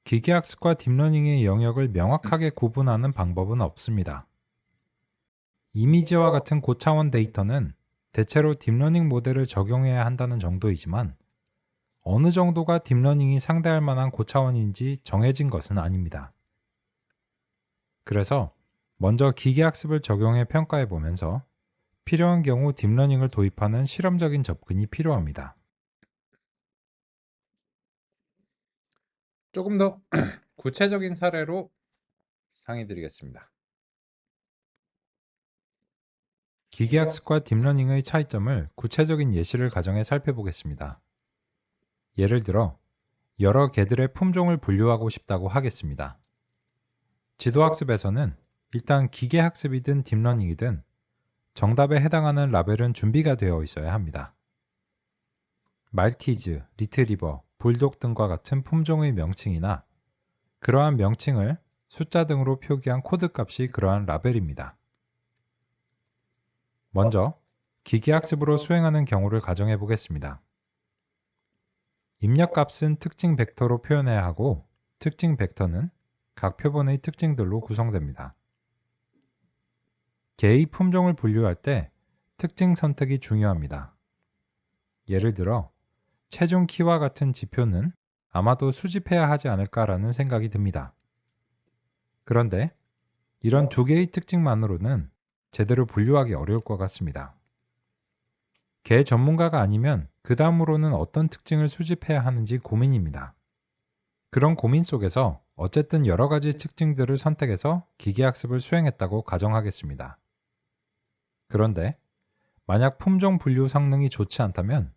기계학습과 딥러닝의 영역을 명확하게 구분하는 방법은 없습니다. 이미지와 같은 고차원 데이터는 대체로 딥러닝 모델을 적용해야 한다는 정도이지만, 어느 정도가 딥러닝이 상대할 만한 고차원인지 정해진 것은 아닙니다. 그래서 먼저 기계학습을 적용해 평가해 보면서 필요한 경우 딥러닝을 도입하는 실험적인 접근이 필요합니다. 조금 더 구체적인 사례로 상의드리겠습니다. 기계학습과 딥러닝의 차이점을 구체적인 예시를 가정해 살펴보겠습니다. 예를 들어 여러 개들의 품종을 분류하고 싶다고 하겠습니다. 지도학습에서는 일단 기계학습이든 딥러닝이든 정답에 해당하는 라벨은 준비가 되어 있어야 합니다. 말티즈, 리트리버, 불독 등과 같은 품종의 명칭이나 그러한 명칭을 숫자 등으로 표기한 코드값이 그러한 라벨입니다. 먼저 기계학습으로 수행하는 경우를 가정해 보겠습니다. 입력값은 특징 벡터로 표현해야 하고, 특징 벡터는 각 표본의 특징들로 구성됩니다. 개의 품종을 분류할 때 특징 선택이 중요합니다. 예를 들어 체중 키와 같은 지표는 아마도 수집해야 하지 않을까라는 생각이 듭니다. 그런데 이런 두 개의 특징만으로는 제대로 분류하기 어려울 것 같습니다. 개 전문가가 아니면 그 다음으로는 어떤 특징을 수집해야 하는지 고민입니다. 그런 고민 속에서 어쨌든 여러 가지 특징들을 선택해서 기계학습을 수행했다고 가정하겠습니다. 그런데 만약 품종 분류 성능이 좋지 않다면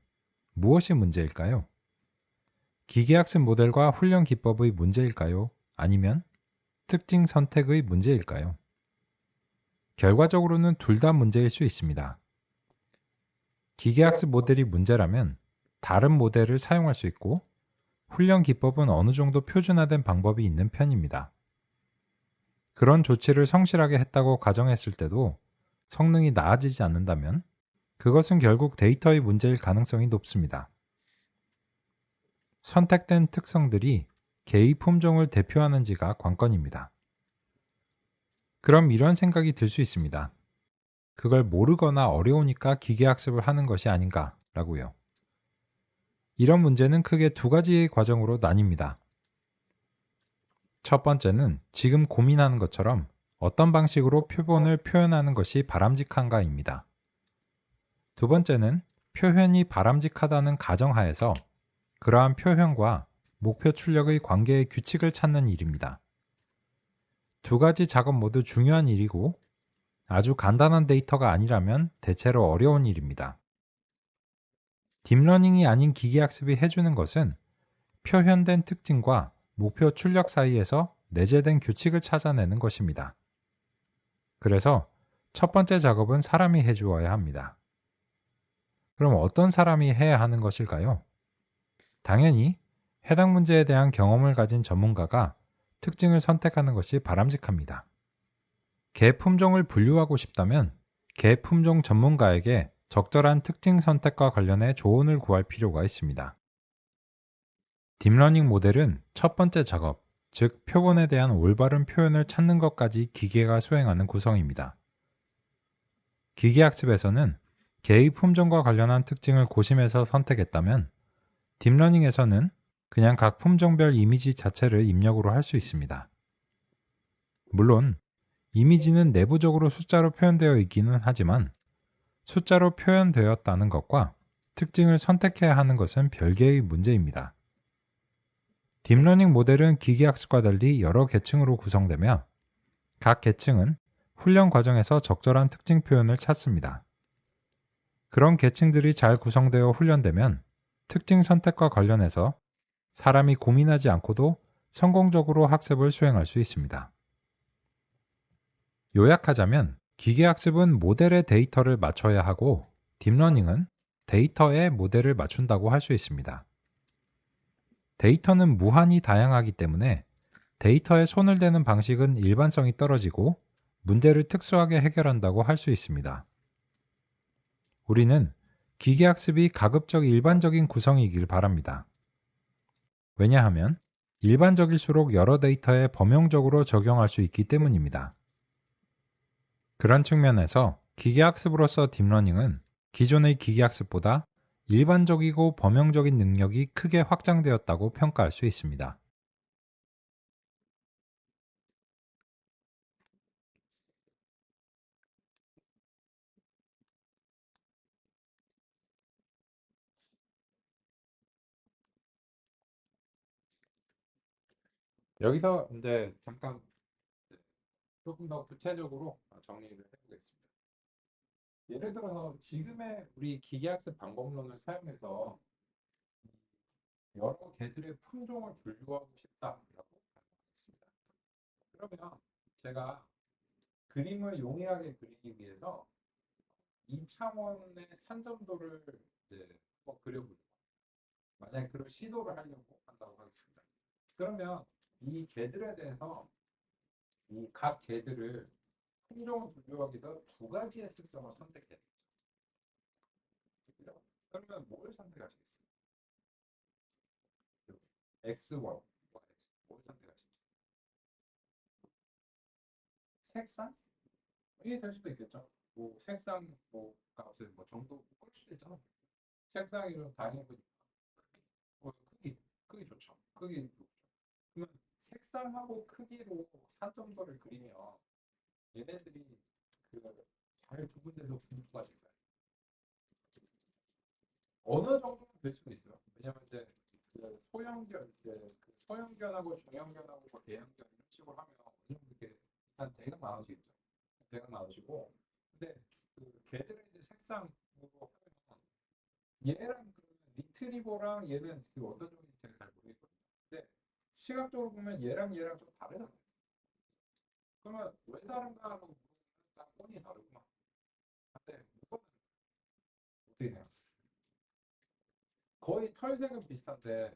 무엇이 문제일까요? 기계학습 모델과 훈련 기법의 문제일까요? 아니면 특징 선택의 문제일까요? 결과적으로는 둘 다 문제일 수 있습니다. 기계학습 모델이 문제라면 다른 모델을 사용할 수 있고, 훈련 기법은 어느 정도 표준화된 방법이 있는 편입니다. 그런 조치를 성실하게 했다고 가정했을 때도 성능이 나아지지 않는다면 그것은 결국 데이터의 문제일 가능성이 높습니다. 선택된 특성들이 개의 품종을 대표하는지가 관건입니다. 그럼 이런 생각이 들 수 있습니다. 그걸 모르거나 어려우니까 기계학습을 하는 것이 아닌가라고요. 이런 문제는 크게 두 가지의 과정으로 나뉩니다. 첫 번째는 지금 고민하는 것처럼 어떤 방식으로 표본을 표현하는 것이 바람직한가입니다. 두 번째는 표현이 바람직하다는 가정하에서 그러한 표현과 목표 출력의 관계의 규칙을 찾는 일입니다. 두 가지 작업 모두 중요한 일이고, 아주 간단한 데이터가 아니라면 대체로 어려운 일입니다. 딥러닝이 아닌 기계학습이 해주는 것은 표현된 특징과 목표 출력 사이에서 내재된 규칙을 찾아내는 것입니다. 그래서 첫 번째 작업은 사람이 해주어야 합니다. 그럼 어떤 사람이 해야 하는 것일까요? 당연히 해당 문제에 대한 경험을 가진 전문가가 특징을 선택하는 것이 바람직합니다. 개 품종을 분류하고 싶다면 개 품종 전문가에게 적절한 특징 선택과 관련해 조언을 구할 필요가 있습니다. 딥러닝 모델은 첫 번째 작업, 즉 표본에 대한 올바른 표현을 찾는 것까지 기계가 수행하는 구성입니다. 기계학습에서는 개의 품종과 관련한 특징을 고심해서 선택했다면, 딥러닝에서는 그냥 각 품종별 이미지 자체를 입력으로 할 수 있습니다. 물론 이미지는 내부적으로 숫자로 표현되어 있기는 하지만 숫자로 표현되었다는 것과 특징을 선택해야 하는 것은 별개의 문제입니다. 딥러닝 모델은 기계학습과 달리 여러 계층으로 구성되며 각 계층은 훈련 과정에서 적절한 특징 표현을 찾습니다. 그런 계층들이 잘 구성되어 훈련되면 특징 선택과 관련해서 사람이 고민하지 않고도 성공적으로 학습을 수행할 수 있습니다. 요약하자면 기계학습은 모델의 데이터를 맞춰야 하고 딥러닝은 데이터에 모델을 맞춘다고 할 수 있습니다. 데이터는 무한히 다양하기 때문에 데이터에 손을 대는 방식은 일반성이 떨어지고 문제를 특수하게 해결한다고 할 수 있습니다. 우리는 기계학습이 가급적 일반적인 구성이길 바랍니다. 왜냐하면 일반적일수록 여러 데이터에 범용적으로 적용할 수 있기 때문입니다. 그런 측면에서 기계학습으로서 딥러닝은 기존의 기계학습보다 일반적이고 범용적인 능력이 크게 확장되었다고 평가할 수 있습니다. 여기서 이제 잠깐 조금 더 구체적으로 정리를 해보겠습니다. 예를 들어서 지금의 우리 기계학습 방법론을 사용해서 여러 개들의 품종을 분류하고 싶다라고 가정하겠습니다. 그러면 제가 그림을 용이하게 그리기 위해서 2차원의 산점도를 이제 한번 그려보죠. 만약에 그런 시도를 하려고 한다고 하겠습니다. 그러면 이 개들에 대해서 이 각 개들을 품종을 분류하기 위해서 두 가지의 특성을 선택해요. 그러면 뭘 선택하시겠어요? X1, Y, 뭘 선택하시겠어요? 색상? 이게 될 수도 있겠죠. 뭐 색상 뭐 값을 뭐 정도 끌 수도 있잖아. 색상이 좀 다양해보니까 크기 좋죠. 크기 좋죠. 그러면 색상하고 크기로 산점도를 그리면 얘네들이 잘 구분돼서 분류가 될까요? 어느 정도는 될 수도 있어요. 왜냐면 이제 소형견 이제 소형견하고 중형견하고 뭐 대형견 이런 식으로 하면 어느 정도 이렇게 일단 대강 나눠지겠죠. 대강 나눠지고 근데 개들의 이제 색상으로 하면 얘랑 리트리버랑 얘는 어떤 종인지 제가 잘 모르겠거든요. 근데 시각적으로 보면 얘랑 좀 다르잖아요. 그러면 왜 다른가 하고 물어보면 딱 뻔히 다르구만. 근데 이거는 어떻게 생각하세요? 거의 털색은 비슷한데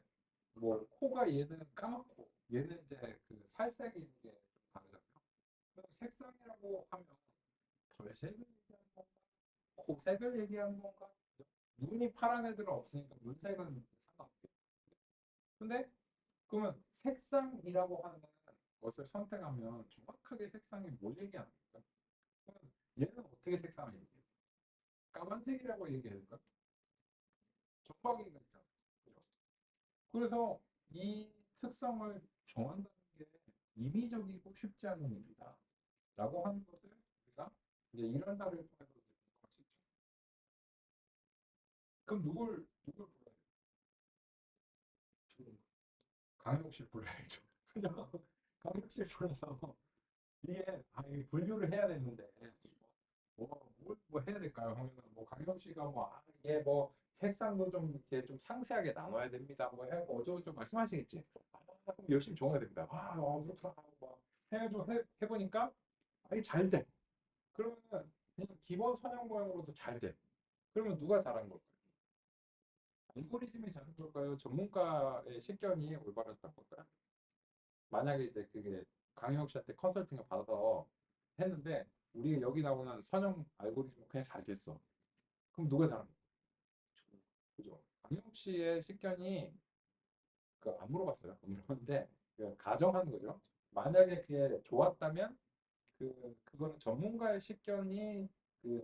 뭐 코가 얘는 까맣고 얘는 이제 살색이 있는 게 좀 다르잖아요. 그럼 색상이라고 하면 털색을 얘기하는 건가? 코색을 얘기하는 건가? 눈이 파란 애들은 없으니까 눈색은 상관없겠죠. 근데 그러면 색상이라고 하는 것을 선택하면 정확하게 색상이 뭘 얘기하는 걸까? 그러면 얘는 어떻게 색상을 얘기해요? 까만색이라고 얘기해야 될까? 점박이가 있잖아. 그죠? 그래서 이 특성을 정한다는 게 임의적이고 쉽지 않은 일이다. 라고 하는 것을 우리가 이제 이런 사례를 통해서 이제 공부할 수 있죠. 그럼 누굴 불러야 돼? 강용실 불러야죠. 그죠? 강용실 불러서 이게 이게 분류를 해야 되는데 뭐 해야 될까요? 하면 뭐 강경 씨가 이게 뭐 색상도 좀 이렇게 좀 상세하게 나눠야 됩니다. 뭐 해고 어쩌고저쩌고 말씀하시겠지. 그럼 열심히 적어야 됩니다. 그렇구나. 뭐 해가지고 해보니까 이게 잘 돼. 그러면 그냥 기본 선형 모양으로도 잘 돼. 그러면 누가 잘한 걸까요? 알고리즘이 잘한 걸까요? 전문가의 식견이 올바랐던 걸까요? 만약에 이제 그게 강영욱 씨한테 컨설팅을 받아서 했는데 우리 여기 나오는 선형 알고리즘 그냥 잘 됐어. 그럼 누가 잘한 거야? 그죠? 강영욱 씨의 식견이 안 물어봤어요. 안 물어봤는데 가정하는 거죠. 만약에 그게 좋았다면 그거는 전문가의 식견이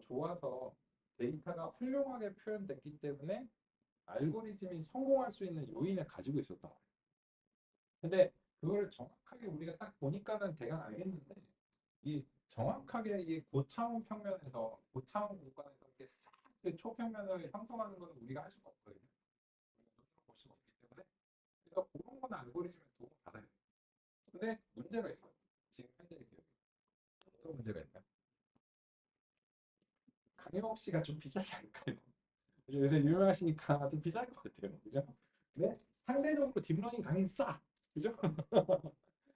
좋아서 데이터가 훌륭하게 표현됐기 때문에 알고리즘이 성공할 수 있는 요인을 가지고 있었던 거예요. 근데 그걸 정확하게 우리가 딱 보니까는 대강 알겠는데 이 정확하게 이 고차원 평면에서 고차원 공간에서 이렇게 싹 그 초평면을 형성하는 건 우리가 할 수가 없거든요. 눈으로 볼 수가 없기 때문에. 그래서 그런 건 알고리즘에 도움을 받아야 돼요. 근데 문제가 있어요. 지금 현재 기업에. 어떤 문제가 있나요? 강영욱 씨가 좀 비싸지 않을까요? 요새 유명하시니까 좀 비쌀 것 같아요. 그죠? 근데 상대적으로 딥러닝 강의 싸. 그죠?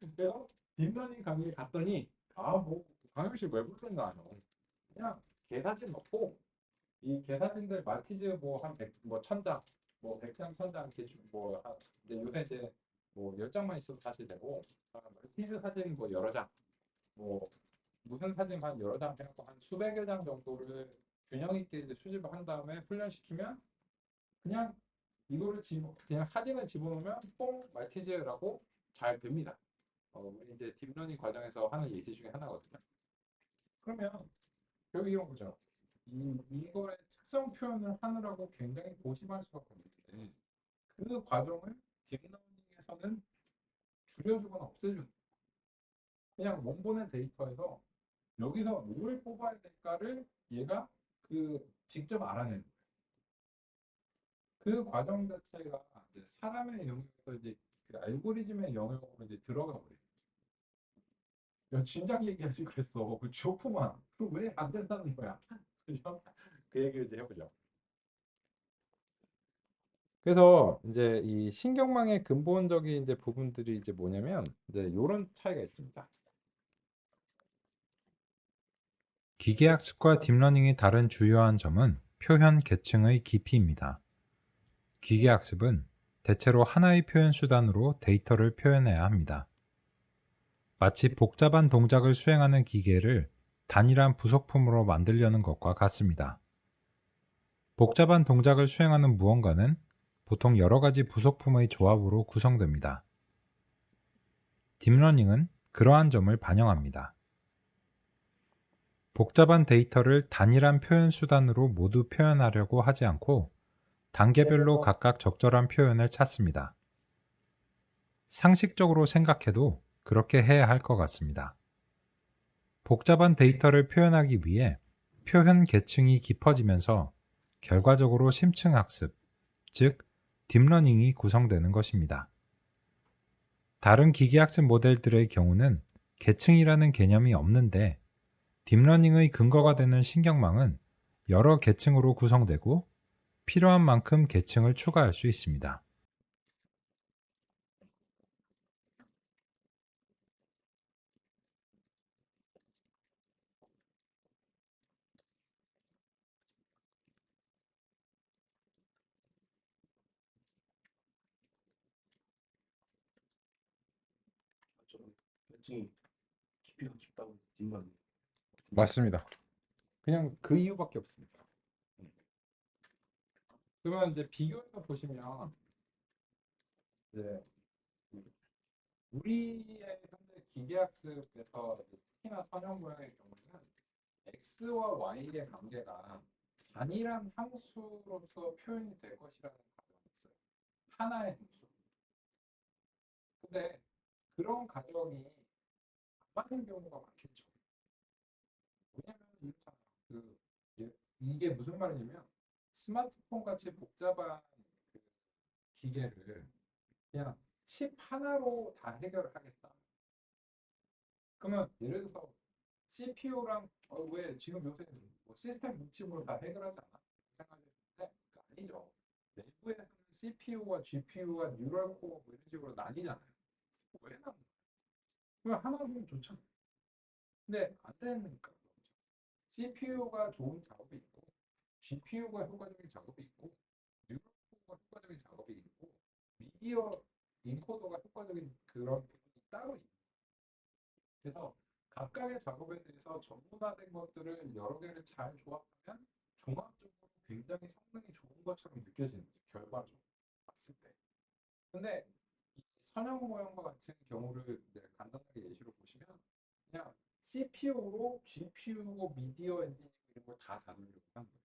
그래서 딥러닝 강의 갔더니 뭐 강영 씨왜 부르나요? 그냥 개사진 넣고 이 개사진들 마티즈 뭐한 100, 뭐 1000장, 뭐 100장, 1000장 이렇게 이제 요새 이제 뭐 10장만 있어도 사실 되고 마티즈 사진 뭐 여러 장, 뭐 무슨 사진 한 여러 장 해갖고 한 수백여 장 정도를 균형 있게 이제 수집을 한 다음에 훈련시키면 그냥 이거를 그냥 사진을 집어넣으면 뽕 말티즈라고 잘 됩니다. 우리 이제 딥러닝 과정에서 하는 예시 중에 하나거든요. 그러면 여기 이런 거죠. 이거의 특성 표현을 하느라고 굉장히 고심할 수밖에 없는데 그 과정을 딥러닝에서는 줄여주거나 없애주는 그냥 원본의 데이터에서 여기서 뭘 뽑아야 될까를 얘가 직접 알아내는 그 과정 자체가 이제 사람의 영역에서 이제 그 알고리즘의 영역으로 이제 들어가 버려요. 야, 진작 얘기하지 그랬어. 그 좋구만. 그 왜 안 된다는 거야? 그죠? 그 얘기를 이제 해보죠. 그래서 이제 이 신경망의 근본적인 이제 부분들이 이제 뭐냐면 이제 이런 차이가 있습니다. 기계학습과 딥러닝이 다른 주요한 점은 표현 계층의 깊이입니다. 기계학습은 대체로 하나의 표현 수단으로 데이터를 표현해야 합니다. 마치 복잡한 동작을 수행하는 기계를 단일한 부속품으로 만들려는 것과 같습니다. 복잡한 동작을 수행하는 무언가는 보통 여러 가지 부속품의 조합으로 구성됩니다. 딥러닝은 그러한 점을 반영합니다. 복잡한 데이터를 단일한 표현 수단으로 모두 표현하려고 하지 않고 단계별로 각각 적절한 표현을 찾습니다. 상식적으로 생각해도 그렇게 해야 할 것 같습니다. 복잡한 데이터를 표현하기 위해 표현 계층이 깊어지면서 결과적으로 심층학습, 즉 딥러닝이 구성되는 것입니다. 다른 기계학습 모델들의 경우는 계층이라는 개념이 없는데 딥러닝의 근거가 되는 신경망은 여러 계층으로 구성되고 필요한 만큼 계층을 추가할 수 있습니다. 좀 결정이 깊이가 깊다고 뒷말이. 맞습니다. 그냥 그 이유밖에 없습니다. 그러면 이제 비교해서 보시면 이제 우리의 현재 기계학습에서 특히나 선형 모양의 경우에는 x와 y의 관계가 단일한 함수로서 표현이 될 것이라는 가정이 있어요. 하나의 함수. 근데 그런 가정이 안 맞는 경우가 많겠죠. 왜냐면 이렇잖아요. 이게 무슨 말이냐면 스마트폰 같이 복잡한 그 기계를 그냥 칩 하나로 다 해결을 하겠다. 그러면 예를 들어서 CPU랑 왜 지금 요새 뭐 시스템 뭉침으로 다 해결하지 않아? 생각했는데 아니죠. 내부에서는 CPU와 GPU와 뉴럴 코어 뭐 이런 식으로 나뉘잖아요. 왜 나눠? 그럼 하나면 좋잖아. 근데 안 되니까 CPU가 좋은 작업이 있고 GPU가 효과적인 작업이 있고 뉴럴 코어가 효과적인 작업이 있고 미디어 인코더가 효과적인 그런 부분이 따로 있고 그래서 각각의 작업에 대해서 전문화된 것들을 여러 개를 잘 조합하면 종합적으로 굉장히 성능이 좋은 것처럼 느껴지는 거죠. 결과적으로 봤을 때. 근데 이 선형 모형과 같은 경우를 이제 간단하게 예시로 보시면 그냥 CPU로 GPU고 미디어 엔진 이런 걸 다 다루려고 하는 거예요.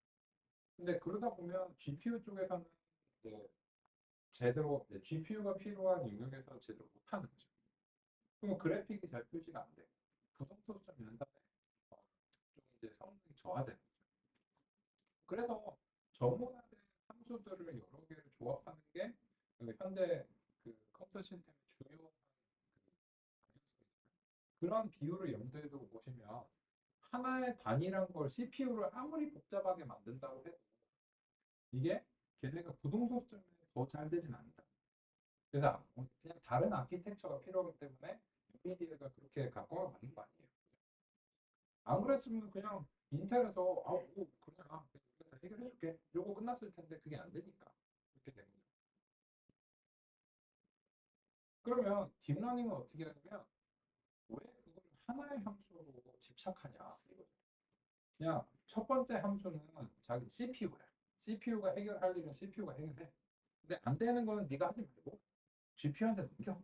근데 그러다 보면 GPU 쪽에서는 이제 제대로 GPU가 필요한 영역에서 제대로 못하는 거죠. 그럼 그래픽이 잘 표시가 안 돼. 부동소점 연산에 좀 이제 성능이 저하되는 거죠. 그래서 전문화된 함수들을 여러 개를 조합하는 게 현재 그 컴퓨터 시스템의 중요한 그런 비율을 염두에 두고 보시면 하나의 단위란 걸 CPU를 아무리 복잡하게 만든다고 해도 이게 걔네가 부동소 때문에 더 잘 되진 않는다. 그래서 그냥 다른 아키텍처가 필요하기 때문에 엔비디아가 그렇게 갖고 가는 거 아니에요. 안 그랬으면 그냥 인텔에서 그냥 우리가 해결해줄게 이러고 끝났을 텐데 그게 안 되니까 그렇게 된 거죠. 그러면 딥러닝은 어떻게 하냐면 왜 그걸 하나의 함수로 집착하냐 이거죠. 그냥 첫 번째 함수는 자기 CPU야. CPU가 해결할 일은 CPU가 해결해. 근데 안 되는 거는 네가 하지 말고 GPU한테 넘겨.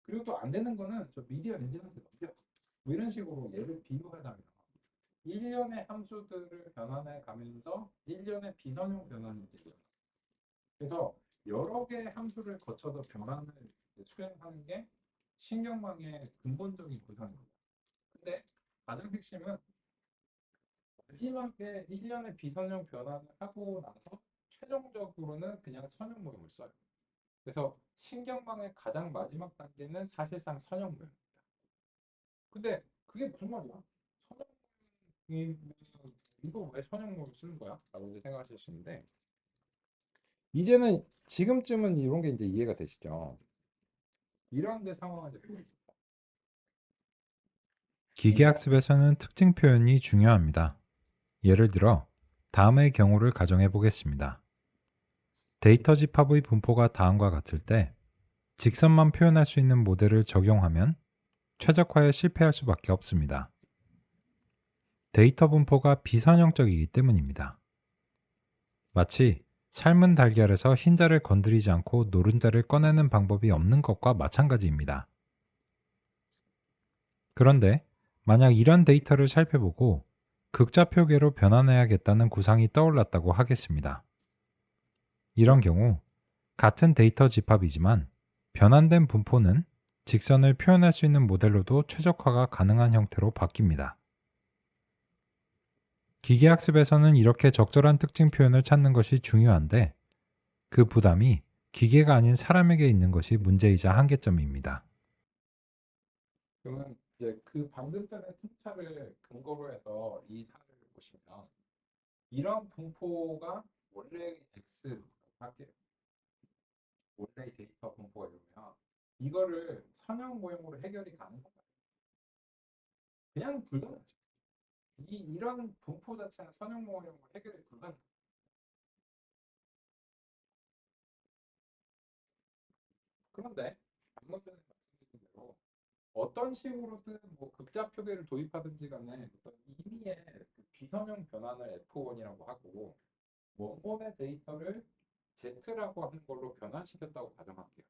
그리고 또 안 되는 거는 저 미디어 엔진한테 넘겨. 뭐 이런 식으로 얘를 비유하자면 일련의 함수들을 변환해 가면서 일련의 비선형 변환이 되죠. 그래서 여러 개의 함수를 거쳐서 변환을 수행하는 게 신경망의 근본적인 구성입니다. 근데 가장 핵심은 마지막에 일련의 비선형 변환을 하고 나서 최종적으로는 그냥 선형 모형을 써요. 그래서 신경망의 가장 마지막 단계는 사실상 선형 모형입니다. 근데 그게 무슨 말이야? 선형이 이거 왜 선형모를 쓰는 거야? 라고 이제 생각하실 수 있는데 이제는 지금쯤은 이런 게 이제 이해가 되시죠? 이런 데 상황을 이제 보겠습니다. 기계학습에서는 특징 표현이 중요합니다. 예를 들어 다음의 경우를 가정해 보겠습니다. 데이터 집합의 분포가 다음과 같을 때 직선만 표현할 수 있는 모델을 적용하면 최적화에 실패할 수밖에 없습니다. 데이터 분포가 비선형적이기 때문입니다. 마치 삶은 달걀에서 흰자를 건드리지 않고 노른자를 꺼내는 방법이 없는 것과 마찬가지입니다. 그런데 만약 이런 데이터를 살펴보고 극자 표계로 변환해야겠다는 구상이 떠올랐다고 하겠습니다. 이런 경우 같은 데이터 집합이지만 변환된 분포는 직선을 표현할 수 있는 모델로도 최적화가 가능한 형태로 바뀝니다. 기계학습에서는 이렇게 적절한 특징 표현을 찾는 것이 중요한데 그 부담이 기계가 아닌 사람에게 있는 것이 문제이자 한계점입니다. 그러면 이제 그 방금 전에 통찰을 근거로 해서 이 사례를 보시면 이런 분포가 원래 X라고 할게요. 원래 데이터 분포가 이러면 이거를 선형 모형으로 해결이 가능한가요? 그냥 불가능하죠. 이런 분포 자체는 선형 모형으로 해결이 불가능해요. 그런데 방금 전에 말씀드린 대로 어떤 식으로든 뭐 극자 표계를 도입하든지 간에 어떤 임의의 그 비선형 변환을 F1이라고 하고 원본의 데이터를 Z라고 하는 걸로 변환시켰다고 가정할게요.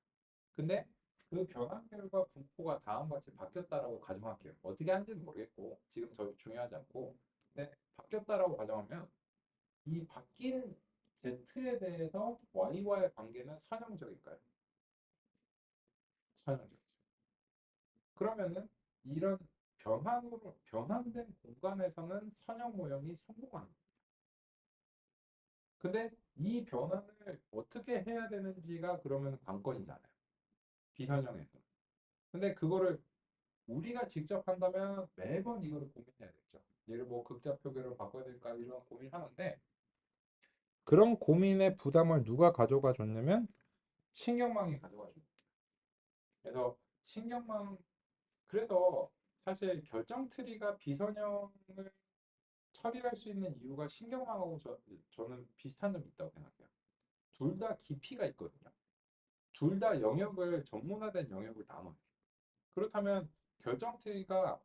근데 그 변환 결과 분포가 다음과 같이 바뀌었다라고 가정할게요. 어떻게 하는지는 모르겠고 지금 저희 중요하지 않고 근데 바뀌었다라고 가정하면 이 바뀐 Z에 대해서 Y와의 관계는 선형적일까요? 선형적이죠. 그러면은 이런 변환된 공간에서는 선형 모형이 성공합니다. 근데 이 변환을 어떻게 해야 되는지가 그러면 관건이잖아요. 비선형에서. 근데 그거를 우리가 직접 한다면 매번 이거를 고민해야겠죠. 얘를 뭐 극자 표계로 바꿔야 될까 이런 고민하는데 그런 고민의 부담을 누가 가져가 줬냐면 신경망이 가져가 줍니다. 그래서 신경망 그래서 사실 결정 트리가 비선형을 처리할 수 있는 이유가 신경망하고 저는 비슷한 점이 있다고 생각해요. 둘 다 깊이가 있거든요. 둘 다 영역을 전문화된 영역을 나눠요. 그렇다면 결정 트리가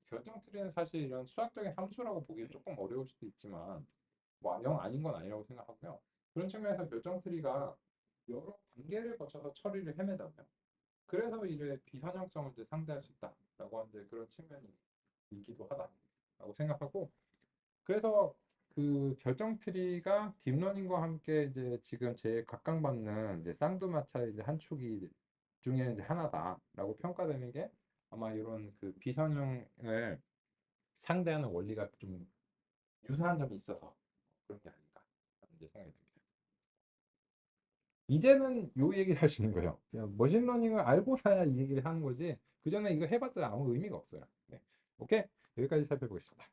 결정 트리는 사실 이런 수학적인 함수라고 보기엔 조금 어려울 수도 있지만 뭐 영 아닌 건 아니라고 생각하고요. 그런 측면에서 결정 트리가 여러 단계를 거쳐서 처리를 해내다면 그래서 이제 비선형성을 이제 상대할 수 있다라고 하는 그런 측면이 있기도 하다라고 생각하고 그래서 그 결정 트리가 딥러닝과 함께 이제 지금 제일 각광받는 이제 쌍두마차의 이제 한 축이 중에 이제 하나다라고 평가되는 게 아마 이런 그 비선형을 상대하는 원리가 좀 유사한 점이 있어서 그런 게 아닌가 하는 이제 생각이 듭니다. 이제는 요 얘기를 하시는 거예요. 그냥 머신러닝을 알고 나야 이 얘기를 하는 거지. 그 전에 이거 해봤자 아무 의미가 없어요. 네. 오케이, 여기까지 살펴보겠습니다.